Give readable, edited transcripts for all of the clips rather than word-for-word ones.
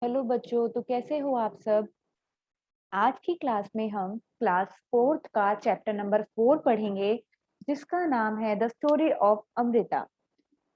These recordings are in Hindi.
हेलो बच्चों, तो कैसे हो आप सब। आज की क्लास में हम क्लास फोर्थ का चैप्टर नंबर 4 पढ़ेंगे, जिसका नाम है द स्टोरी ऑफ अमृता।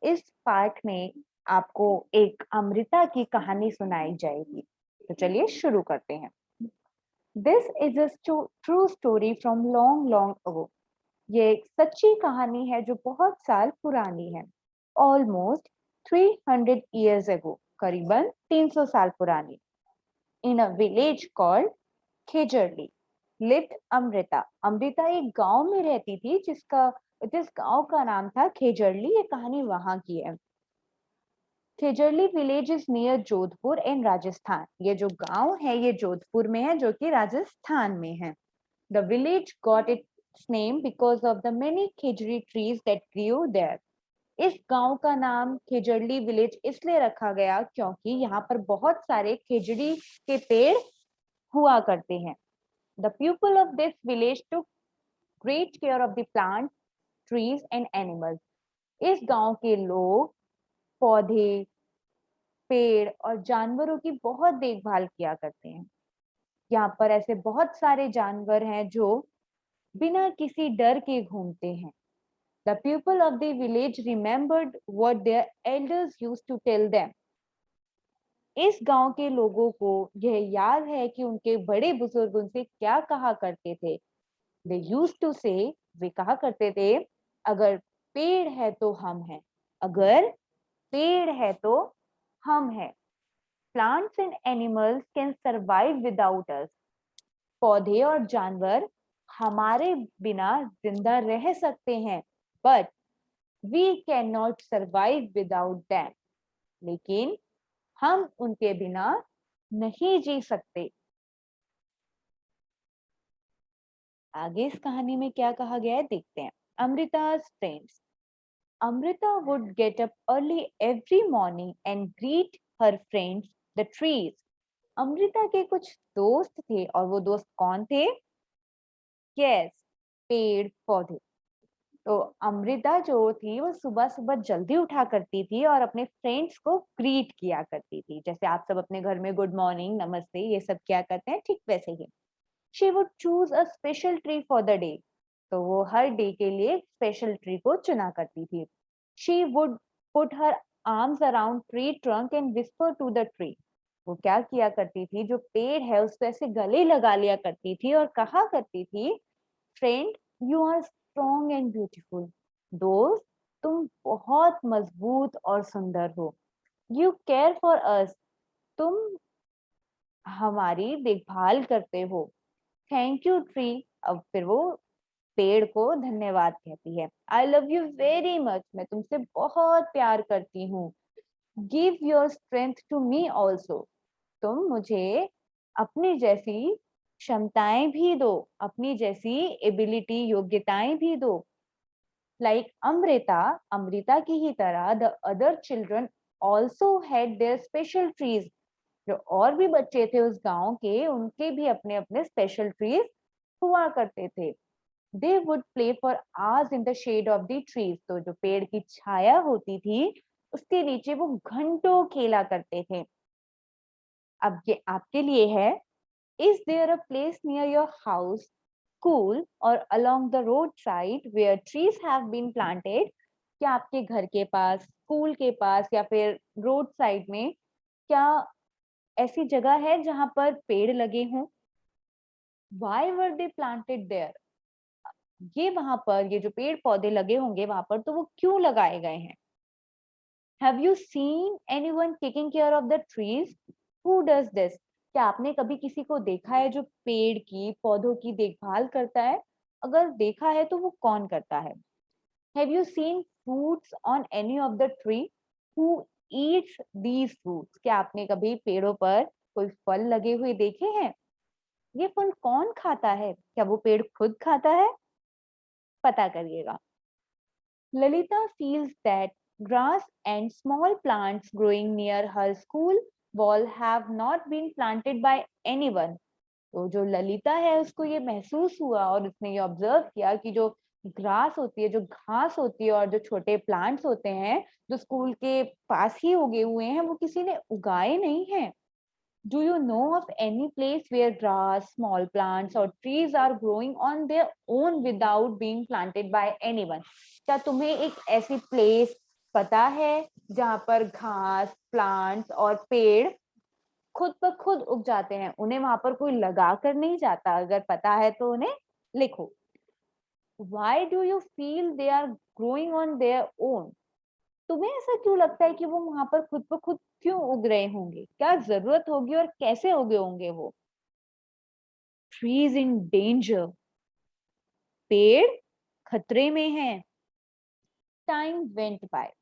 इस पार्ट में आपको एक अमृता की कहानी सुनाई जाएगी। तो चलिए शुरू करते हैं। This is a true story from long long ago. ये एक सच्ची कहानी है जो बहुत साल पुरानी है। ऑलमोस्ट 300 ईयर्स अगो, करीबन 300 साल पुरानी। In a village called Khejarli lived Amrita. Amrita एक गांव में रहती थी जिस गांव का नाम था खेजरली। ये कहानी वहां की है। Khejarli village is near Jodhpur इन राजस्थान। ये जो गांव है ये जोधपुर में है, जो कि राजस्थान में है। The village got its name because of the many khejri trees that grew there. इस गांव का नाम खेजरली विलेज इसलिए रखा गया क्योंकि यहाँ पर बहुत सारे खेजड़ी के पेड़ हुआ करते हैं। The people of this village took great care of the plants, trees and animals. इस गांव के लोग पौधे, पेड़ और जानवरों की बहुत देखभाल किया करते हैं। यहाँ पर ऐसे बहुत सारे जानवर हैं जो बिना किसी डर के घूमते हैं। The people of the village remembered what their elders used to tell them. इस गांव के लोगों को यह याद है कि उनके बड़े बुजुर्ग उनसे क्या कहा करते थे। They used to say, वे कहा करते थे, अगर पेड़ है तो हम हैं, अगर पेड़ है तो हम हैं। Plants and animals can survive without us. पौधे और जानवर हमारे बिना जिंदा रह सकते हैं, but we cannot survive without them. लेकिन हम उनके बिना नहीं जी सकते। आगे इस कहानी में क्या कहा गया है देखते हैं। अमृता's friends. Amrita would get up early every morning and greet her friends, the trees. Amrita के कुछ दोस्त थे और वो दोस्त कौन थे? Yes, पेड़ पौधे। तो अमृता जो थी वो सुबह सुबह जल्दी उठा करती थी और अपने फ्रेंड्स को ग्रीट किया करती थी। जैसे आप सब अपने घर में गुड मॉर्निंग, नमस्ते ये सब क्या करते हैं, ठीक वैसे ही। She would choose a special tree for the day. तो वो हर डे के लिए स्पेशल ट्री को चुना करती थी। She would put her arms around tree trunk and whisper to the tree. वो क्या किया करती थी, जो पेड़ है उसको ऐसे गले लगा लिया करती थी और कहा करती थी, friend you are strong and beautiful. दोस्त तुम बहुत मजबूत और सुंदर हो। यू केयर फॉर अस, तुम हमारी देखभाल करते हो। Thank you tree. अब फिर वो पेड़ को धन्यवाद कहती है। I love you very much, मैं तुमसे बहुत प्यार करती हूँ। Give your strength to me also, तुम मुझे अपनी जैसी क्षमताएं भी दो, अपनी जैसी एबिलिटी योग्यताएं भी दो। लाइक अमृता, अमृता की ही तरह the other children also had their special trees. जो और भी बच्चे थे उस गांव के, उनके भी अपने अपने स्पेशल ट्रीज हुआ करते थे। They would play for hours in the shade of the trees. तो जो पेड़ की छाया होती थी उसके नीचे वो घंटों खेला करते थे। अब ये आपके लिए है। Is there a place near your house, school और along the road side where trees have been planted? क्या आपके घर के पास, स्कूल के पास या फिर रोड साइड में क्या ऐसी जगह है जहां पर पेड़ लगे हों? Why were they planted there? ये वहां पर ये जो पेड़ पौधे लगे होंगे वहां पर, तो वो क्यों लगाए गए हैं? Have you seen anyone taking care of the trees? Who does this? क्या आपने कभी किसी को देखा है जो पेड़ की, पौधों की देखभाल करता है? अगर देखा है तो वो कौन करता है? Have you seen fruits on any of the tree? Who eats these fruits? क्या आपने कभी पेड़ों पर कोई फल लगे हुए देखे हैं? ये फल कौन खाता है? क्या वो पेड़ खुद खाता है? पता करिएगा। Lalita feels that grass and small plants growing near her school wall have not been planted by anyone. तो जो ललिता है उसको ये महसूस हुआ और उसने ये ऑब्जर्व किया कि जो ग्रास होती है, जो घास होती है और जो छोटे प्लांट्स होते हैं जो स्कूल के पास ही उगे हुए हैं, वो किसी ने उगाए नहीं हैं। Do you know of any place where grass, small plants or trees are growing on their own without being planted by anyone? क्या तुम्हें एक ऐसी प्लेस पता है जहां पर घास, प्लांट्स और पेड़ खुद ब खुद उग जाते हैं, उन्हें वहां पर कोई लगा कर नहीं जाता? अगर पता है तो उन्हें लिखो. Why do you feel they are growing on their own? तुम्हें ऐसा क्यों लगता है कि वो वहां पर खुद ब खुद क्यों उग रहे होंगे? क्या जरूरत होगी और कैसे उगे होंगे वो? ट्रीज इन डेंजर, पेड़ खतरे में हैं. टाइम वेंट बाय,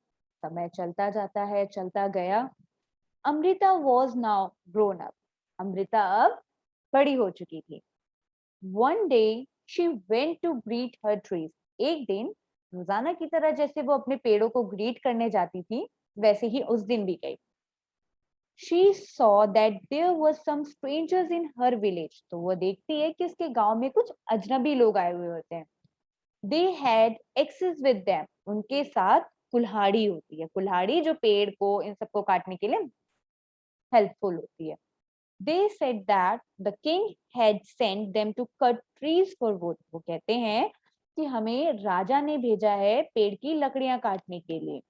समय चलता जाता है, चलता गया. Amrita was now grown up, Amrita अब बड़ी हो चुकी थी. One day she went to greet her trees, एक दिन रोजाना की तरह जैसे वो अपने पेड़ों को ग्रीट करने जाती थी, वैसे ही उस दिन भी गई. She saw that there was some strangers in her village. तो वो देखती है कि उसके गांव में कुछ अजनबी लोग आए हुए होते हैं. They had axes with them. उनके साथ कुल्हाड़ी होती है. कुल्हाड़ी जो पेड़ को इन सबको काटने के लिए हेल्पफुल होती है. They said that the king had sent them to cut trees for wood. वो कहते हैं कि हमें राजा ने भेजा है पेड़ की लकड़ियां काटने के लिए.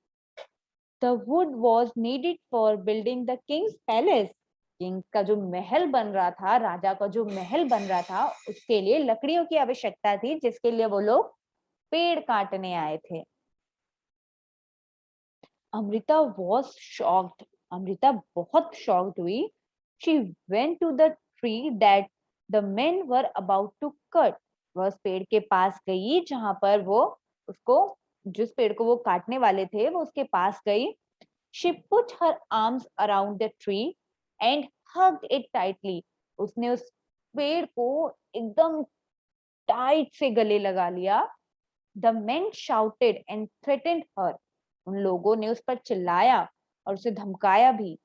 The wood was needed for building the king's palace. King का जो महल बन रहा था, राजा का जो महल बन रहा था, उसके लिए लकड़ियों की आवश्यकता थी, जिसके लिए वो लोग पेड़ काटने आए थे. अमृता वॉज शॉक्ड, अमृता बहुत शॉक्ड हुई. She went to the tree that the men were about to cut. वह उस पेड़ के पास गई जहां पर वो उसको, जिस पेड़ को वो काटने वाले थे, वो उसके पास गई. She put her arms around the tree and hugged it tightly. उसने उस पेड़ को एकदम टाइट से गले लगा लिया. The men shouted and threatened her. उन लोगों ने उस पर चिल्लाया और उसे धमकाया भी.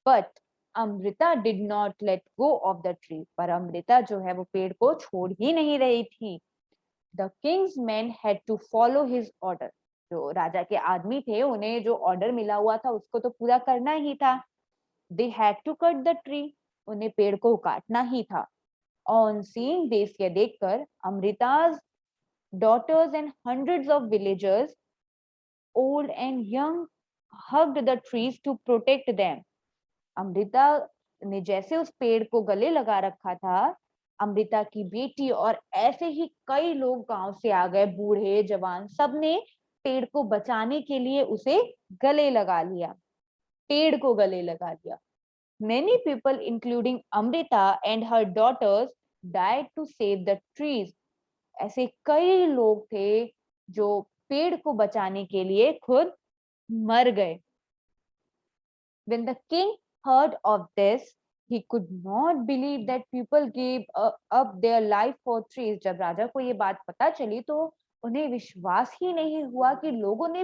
But Amrita did not let go of the tree. पर अमृता जो है वो पेड़ को छोड़ ही नहीं रही थी. The king's men had to follow his order. जो राजा के आदमी थे, उन्हें जो ऑर्डर मिला हुआ था उसको तो पूरा करना ही था. They had to cut the tree. उन्हें पेड़ को काटना ही था. On seeing this, ये देखकर Amrita's daughters and hundreds of villagers, old and young, hugged the trees to protect them. Amrita ने जैसे उस पेड़ को गले लगा रखा था, अमृता की बेटी और ऐसे ही कई लोग गांव से आ गए, बूढ़े जवान, सबने पेड़ को बचाने के लिए उसे गले लगा लिया, पेड़ को गले लगा लिया. Many people, including Amrita and her daughters, died to save the trees. ऐसे कई लोग थे जो पेड़ को बचाने के लिए खुद मर गए. When the king heard of this, he could not believe that people gave up their life for trees. जब राजा को ये बात पता चली तो उन्हें विश्वास ही नहीं हुआ कि लोगों ने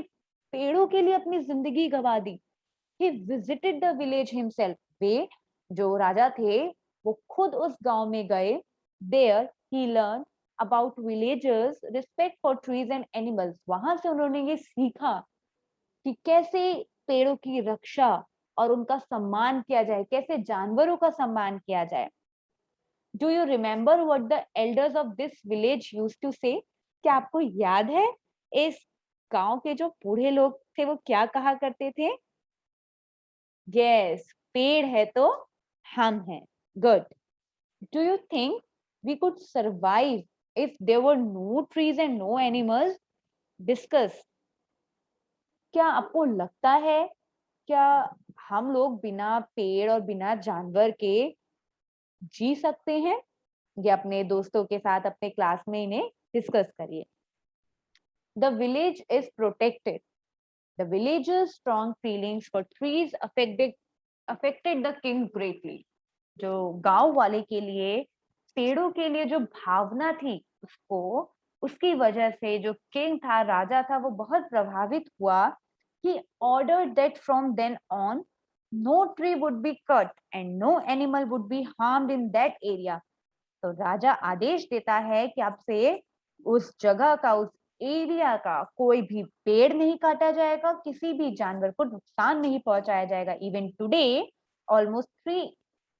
पेड़ों के लिए अपनी जिंदगी गंवा दी. He visited the village himself. वे जो राजा थे वो खुद उस गांव में गए. There he learned about villagers' respect for trees and animals. वहां से उन्होंने ये सीखा कि कैसे पेड़ों की रक्षा और उनका सम्मान किया जाए, कैसे जानवरों का सम्मान किया जाए. Do you remember what the elders of this village used to say? क्या आपको याद है इस गांव के जो बूढ़े लोग थे वो क्या कहा करते थे? यस, पेड़ है तो हम हैं. Good. Do you think we could survive if there were no trees and no animals? Discuss. क्या आपको लगता है, क्या हम लोग बिना पेड़ और बिना जानवर के जी सकते हैं? ये अपने दोस्तों के साथ अपने क्लास में इन्हें डिस्कस करिए. The village is protected. The villagers strong feelings for trees affected the king greatly. जो गांव वाले के लिए पेड़ों के लिए जो भावना थी, उसको, उसकी वजह से जो किंग था, राजा था, वो बहुत प्रभावित हुआ. He ordered that from then on, no tree would be cut and no animal would be harmed in that area. तो राजा आदेश देता है कि अब से उस जगह का, उस एरिया का कोई भी पेड़ नहीं काटा जाएगा, किसी भी जानवर को नुकसान नहीं पहुंचाया जाएगा. Even today almost 3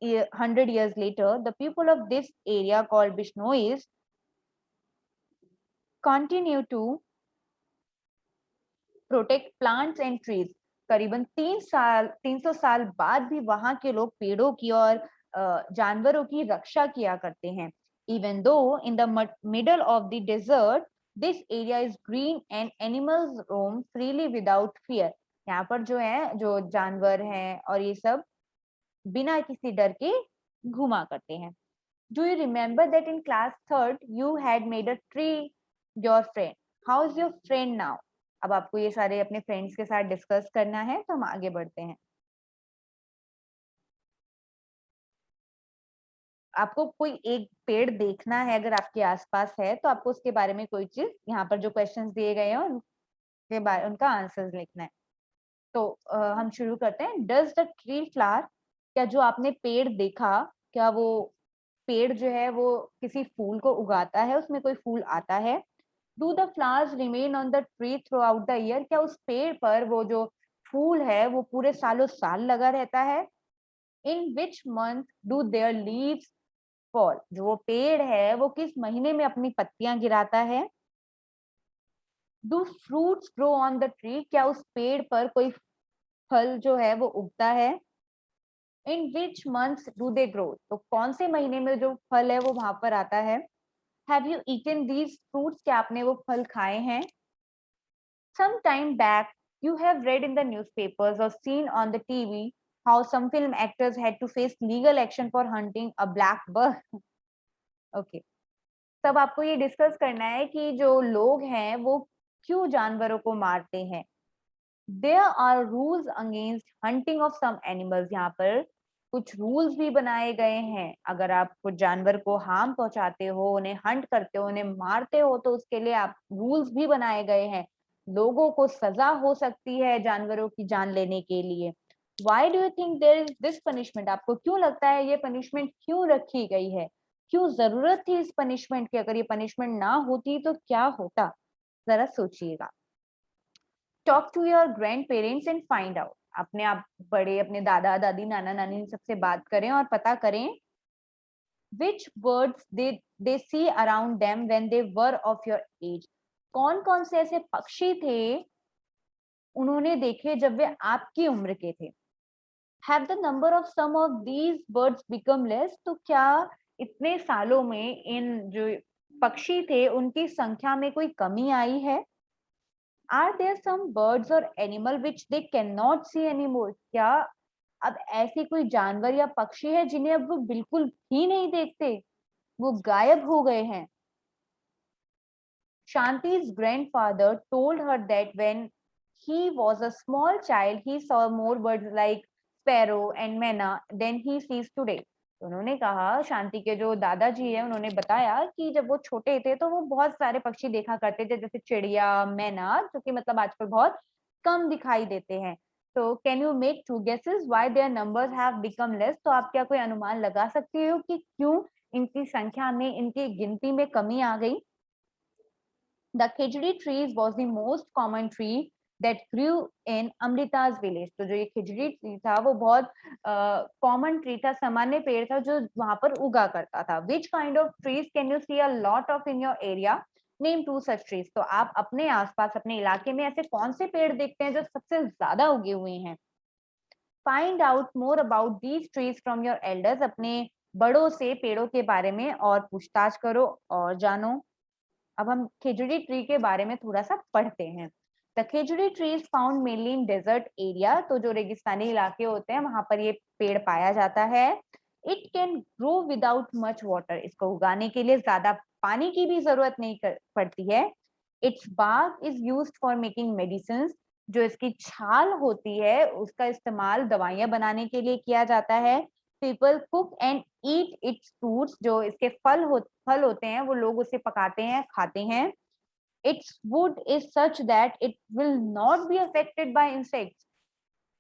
100 years later, the people of this area called Bishnois continue to protect plants and trees. करीबन 300 साल बाद भी वहां के लोग पेड़ों की और जानवरों की रक्षा किया करते हैं. Even though in the middle of the desert, this area is green and animals roam freely without fear. यहाँ पर जो है, जो जानवर हैं और ये सब बिना किसी डर के घुमा करते हैं. Do you remember that in class third you had made a tree your friend? How is your friend now? अब आपको ये सारे अपने फ्रेंड्स के साथ डिस्कस करना है, तो हम आगे बढ़ते हैं. आपको कोई एक पेड़ देखना है, अगर आपके आसपास है, तो आपको उसके बारे में कोई चीज, यहाँ पर जो क्वेश्चंस दिए गए हैं उनके बारे, उनका आंसर्स लिखना है. तो हम शुरू करते हैं. डज द ट्री फ्लावर, क्या जो आपने पेड़ देखा, क्या वो पेड़ जो है वो किसी फूल को उगाता है, उसमें कोई फूल आता है? Do the flowers remain on the tree through out the year, क्या उस पेड़ पर वो जो फूल है वो पूरे सालों साल लगा रहता है? In which month do their leaves fall, जो वो पेड़ है वो किस महीने में अपनी पत्तियां गिराता है? Do fruits grow on the tree, क्या उस पेड़ पर कोई फल जो है वो उगता है? In which months do they grow, तो कौन से महीने में जो फल है वो वहां पर आता है? Have you eaten these fruits, क्या आपने वो फल खाए हैं? Some time back you have read in the newspapers or seen on the TV how some film actors had to face legal action for hunting a black bird. Okay. तब आपको ये डिस्कस करना है कि जो लोग हैं वो क्यों जानवरों को मारते हैं. There are rules against hunting of some animals. यहाँ पर कुछ रूल्स भी बनाए गए हैं. अगर आप कुछ जानवर को हार्म पहुंचाते हो, उन्हें हंट करते हो, उन्हें मारते हो, तो उसके लिए आप रूल्स भी बनाए गए हैं. लोगों को सजा हो सकती है जानवरों की जान लेने के लिए. Why do you think there is this punishment? आपको क्यों लगता है ये पनिशमेंट क्यों रखी गई है? क्यों जरूरत थी इस पनिशमेंट की? अगर ये पनिशमेंट ना होती तो क्या होता? जरा सोचिएगा. Talk to your grandparents and find out, अपने आप बड़े, अपने दादा दादी, नाना नानी सबसे बात करें और पता करें which birds they see around them when they were of your age. कौन कौन से ऐसे पक्षी थे उन्होंने देखे जब वे आपकी उम्र के थे? Have the number of some of these birds become less, तो क्या इतने सालों में इन जो पक्षी थे उनकी संख्या में कोई कमी आई है? Are there some birds or animal which they cannot see anymore? क्या अब ऐसी कोई जानवर या पक्षी है जिन्हें अब वो बिल्कुल ही नहीं देखते, वो गायब हो गए हैं? Shanti's grandfather told her that when he was a small child, he saw more birds like sparrow and मैना than he sees today. उन्होंने कहा, शांति के जो दादाजी है उन्होंने बताया कि जब वो छोटे थे तो वो बहुत सारे पक्षी देखा करते थे, जैसे चिड़िया, मैना, जो कि मतलब आजकल बहुत कम दिखाई देते हैं. तो can you make two guesses why their numbers have become less, तो आप क्या कोई अनुमान लगा सकते हो कि क्यों इनकी संख्या में, इनकी गिनती में कमी आ गई? The khijri trees was the most common tree that grew in Amrita's village. तो जो ये खिजड़ी ट्री था वो बहुत कॉमन ट्री था, सामान्य पेड़ था जो वहां पर उगा करता था. Which kind of trees can you see a lot of in your area? Name two such trees. तो आप अपने आसपास, अपने इलाके में ऐसे कौन से पेड़ देखते हैं जो सबसे ज्यादा उगे हुए हैं? Find out more about these trees from your elders. अपने बड़ों से पेड़ों के बारे में और पूछताछ करो और जानो. अब हम खिजड़ी ट्री के बारे में थोड़ा सा पढ़ते हैं. The khejri tree is found mainly in desert area, तो जो रेगिस्तानी इलाके होते हैं वहां पर ये पेड़ पाया जाता है. It can grow without much water, इसको उगाने के लिए ज्यादा पानी की भी जरूरत नहीं पड़ती है. Its bark is used for making medicine, जो इसकी छाल होती है उसका इस्तेमाल दवाइयां बनाने के लिए किया जाता है. People cook and eat its fruits, जो इसके फल होते हैं वो लोग उसे पकाते हैं, खाते हैं. It's would is such that it will not be affected by insects,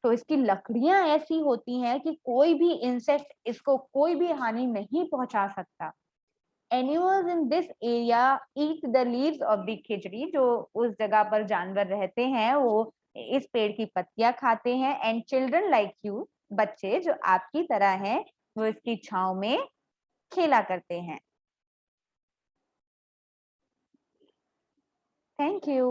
तो इसकी लकड़ियां ऐसी होती हैं कि कोई भी इंसेक्ट इसको कोई भी हानि नहीं पहुंचा सकता. Animals in this area eat the leaves of the khejri, जो उस जगह पर जानवर रहते हैं वो इस पेड़ की पत्तियां खाते हैं. एंड चिल्ड्रन लाइक यू, बच्चे जो आपकी तरह हैं, वो इसकी छांव में खेला करते हैं। Thank you.